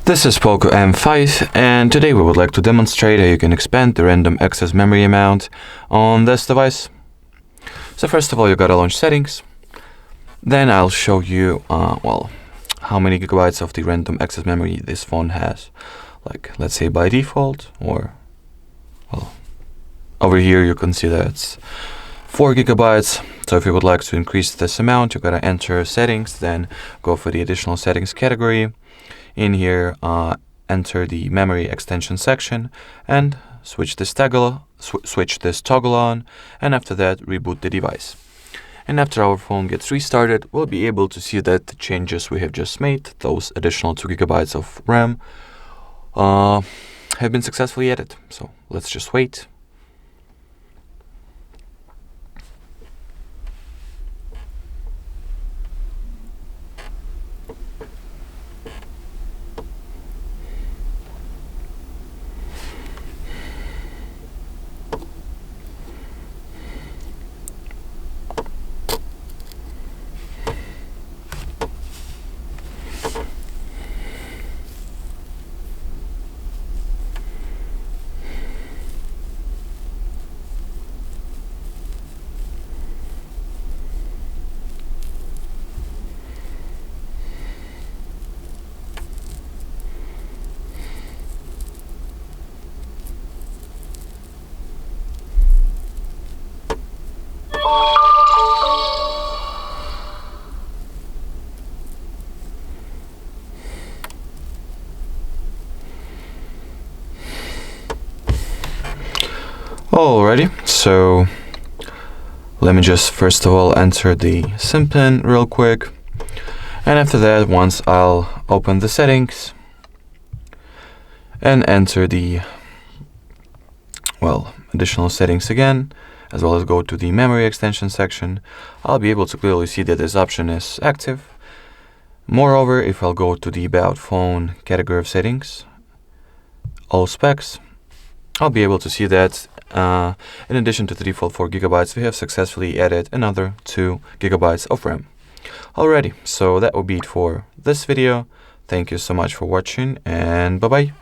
This is POCO M5, and today we would like to demonstrate how you can expand the random access memory amount on this device. So first of all, you gotta launch settings. Then I'll show you, how many gigabytes of the random access memory this phone has. Like, let's say by default, or, over here you can see that it's 4 gigabytes. So if you would like to increase this amount, you gotta enter settings, then go for the additional settings category. In here, enter the memory extension section and switch this toggle on, and after that reboot the device. And after our phone gets restarted, we'll be able to see that the changes we have just made, those additional 2 gigabytes of RAM, have been successfully added. So let's just wait. Alrighty, so let me just first of all enter the SIM pin real quick, and after that, once I'll open the settings and enter the additional settings again, as well as go to the memory extension section, I'll be able to clearly see that this option is active. Moreover, if I'll go to the About Phone category of settings, all specs, I'll be able to see that in addition to the default 4 gigabytes, we have successfully added another 2 gigabytes of RAM. Alrighty, so that will be it for this video. Thank you so much for watching, and bye-bye.